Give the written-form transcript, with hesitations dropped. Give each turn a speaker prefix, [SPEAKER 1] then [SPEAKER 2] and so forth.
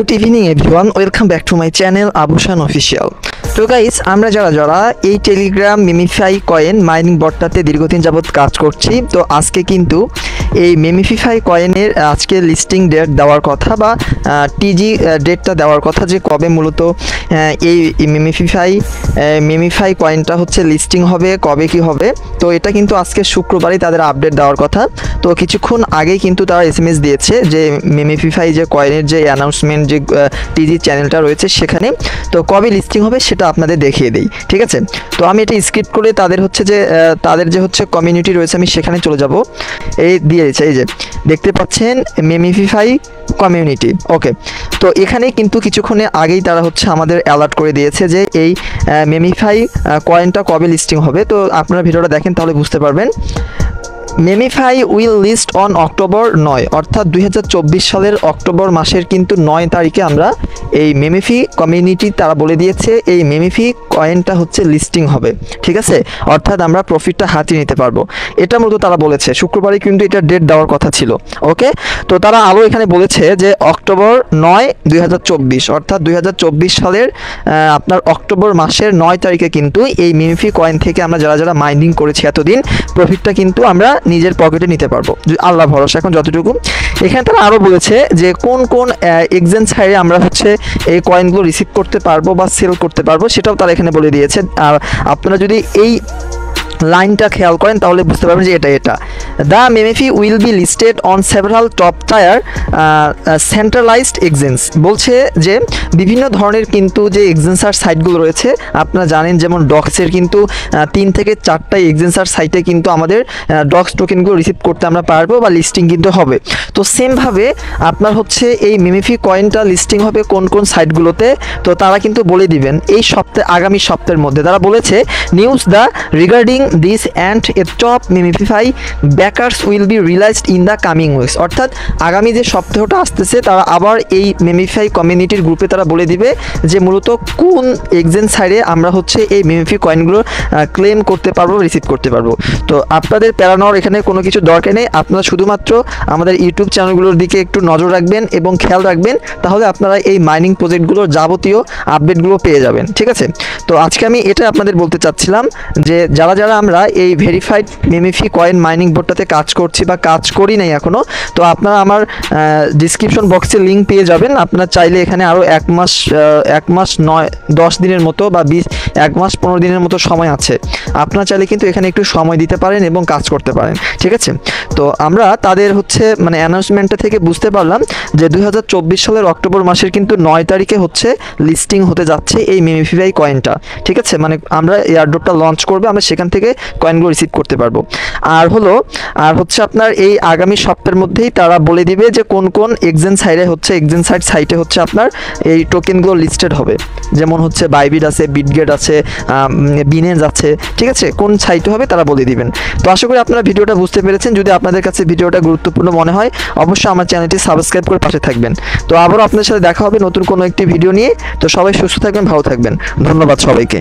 [SPEAKER 1] Good evening everyone, welcome back to my channel Abushan official. তো guys, আমরা যারা এই টেলিগ্রাম মেমিফাই কয়েন মাইনিং বটটাতে দীর্ঘদিন যাবৎ কাজ করছি, তো আজকে কিন্তু এই মেমিফাই কয়েনের আজকে লিস্টিং ডেট দেওয়ার কথা বা টিজি ডেটটা দেওয়ার কথা, যে কবে মূলত এই মেমিফাই কয়েনটা হচ্ছে লিস্টিং হবে, কবে কি হবে। তো এটা কিন্তু আজকে শুক্রবারই তাদের আপডেট দেওয়ার কথা। তো কিছুক্ষণ আগেই কিন্তু তারা এসএমএস দিয়েছে যে মেমিফাই যে কয়েনের যে অ্যানাউন্সমেন্ট যে টিজি চ্যানেলটা রয়েছে সেখানে তো কবে লিস্টিং হবে সেটা আপনাদের দেখিয়ে দেই, ঠিক আছে। তো আমি এটা স্কিপ করে তাদের যে হচ্ছে কমিউনিটি রয়েছে আমি সেখানে চলে যাব। এই দিয়েছে, এই যে দেখতে পাচ্ছেন মেমিফাই কমিউনিটি, ওকে। তো এখানে কিন্তু কিছুক্ষণে আগেই তারা হচ্ছে আমাদের অ্যালার্ট করে দিয়েছে যে এই মেমিফাই কয়েনটা কবে লিস্টিং হবে। তো আপনারা ভিডিওটা দেখেন তাহলে বুঝতে পারবেন। মেমিফাই উইল লিস্ট অন অক্টোবর 9, অর্থাৎ 2024 সালের অক্টোবর মাসের কিন্তু 9 তারিখে আমরা এই মেমিফি কমিউনিটি তারা বলে দিয়েছে এই মেমিফি কয়েনটা হচ্ছে লিস্টিং হবে, ঠিক আছে। অর্থাৎ আমরা প্রফিটটা হাতিয়ে নিতে পারবো, এটা মূলত তারা বলেছে। শুক্রবারে কিন্তু এটা ডেট দেওয়ার কথা ছিল, ওকে। তো তারা আরও এখানে বলেছে যে অক্টোবর 9, 2024, অর্থাৎ 2024 সালের আপনার অক্টোবর মাসের 9 তারিখে কিন্তু এই মেমিফি কয়েন থেকে আমরা যারা মাইনিং করেছি এতদিন প্রফিটটা কিন্তু আমরা নিজের পকেটে নিতে পারবো, আল্লাহ ভরসা। এখন যতটুকু এখানে তারা আরও বলেছে যে কোন কোন এক্সচেঞ্জ সাইটে আমরা হচ্ছে এই কয়েনগুলো রিসিভ করতে পারবো বা সেল করতে পারবো সেটাও তারা এখানে বলে দিয়েছে। আর আপনারা যদি এই লাইনটা খেয়াল করেন তাহলে বুঝতে পারবেন যে এটা the Memefi will be listed on several top tier centralized exchange. বলছে যে বিভিন্ন ধরনের কিন্তু যে এক্সচেঞ্জার সাইটগুলো রয়েছে আপনারা জানেন, যেমন ডক্সের কিন্তু 3 থেকে 4টা এক্সচেঞ্জার সাইটে কিন্তু আমাদের ডক্স টোকেনগুলো রিসিভ করতে আমরা পারবো বা লিস্টিং কিন্তু হবে। তো সেমভাবে আপনার হচ্ছে এই মেমিফি কয়েনটা লিস্টিং হবে কোন কোন সাইটগুলোতে, তো তারা কিন্তু বলে দিবেন এই আগামী সপ্তাহের মধ্যে। তারা বলেছে news the regarding this and a top Memefi backers will be released in the coming weeks. অর্থাৎ আগামী যে সপ্তাহটা আসতেছে তারা আবার এই মেমিফাই কমিউনিটির গ্রুপে তারা বলে দিবে যে মূলত কোন এক্সচেঞ্জ সাইডে আমরা হচ্ছে এই মেমিফি কয়েনগুলো ক্লেম করতে পারবো, রিসিভ করতে পারবো। তো আপনাদের প্যারানোর এখানে কোনো কিছু দরকার নেই, আপনারা শুধুমাত্র আমাদের ইউটিউব চ্যানেলগুলোর দিকে একটু নজর রাখবেন এবং খেয়াল রাখবেন, তাহলে আপনারা এই মাইনিং প্রজেক্টগুলোর যাবতীয় আপডেটগুলো পেয়ে যাবেন, ঠিক আছে। তো আজকে আমি এটা আপনাদের বলতে চাচ্ছিলাম যে যারা আমরা এই ভেরিফাইড মেমিফি কয়েন মাইনিং বোর্ডটাতে কাজ করছি বা কাজ করি নাই এখনও, তো আপনারা আমার ডিসক্রিপশন বক্সে লিঙ্ক পেয়ে যাবেন। আপনারা চাইলে এখানে আরও 1 মাস 9-10 দিনের মতো বা 1 মাস 15 দিনের মতো সময় আছে। আপনারা চাইলে কিন্তু এখানে একটু সময় দিতে পারেন এবং কাজ করতে পারেন, ঠিক আছে। তো আমরা তাদের হচ্ছে মানে অ্যানাউন্সমেন্টটা থেকে বুঝতে পারলাম যে 2024 সালের অক্টোবর মাসের কিন্তু 9 তারিখে হচ্ছে লিস্টিং হতে যাচ্ছে এই মেমিফাই কয়েনটা, ঠিক আছে। মানে আমরা এয়ারড্রপটা লঞ্চ করবে, আমরা সেখান থেকে কয়েনগুলো রিসিভ করতে পারবো। আর হচ্ছে আপনার এই আগামী সপ্তাহের মধ্যেই তারা বলে দিবে যে কোন কোন এক্সচেঞ্জ সাইটে হচ্ছে আপনার এই টোকেনগুলো লিস্টেড হবে। যেমন হচ্ছে বাইবিট আছে, বিটগেট আছে, বিনেন্স আছে, ঠিক আছে। কোন সাইটে হবে তারা বলে দিবেন। তো আশা করি আপনারা ভিডিওটা বুঝতে পেরেছেন। যদি আপনাদের কাছে ভিডিওটা গুরুত্বপূর্ণ মনে হয় অবশ্যই আমার চ্যানেলটি সাবস্ক্রাইব করে পাশে থাকবেন। তো আবারও আপনাদের সাথে দেখা হবে নতুন কোনো একটি ভিডিও নিয়ে। তো সবাই সুস্থ থাকবেন, ভালো থাকবেন, ধন্যবাদ সবাইকে।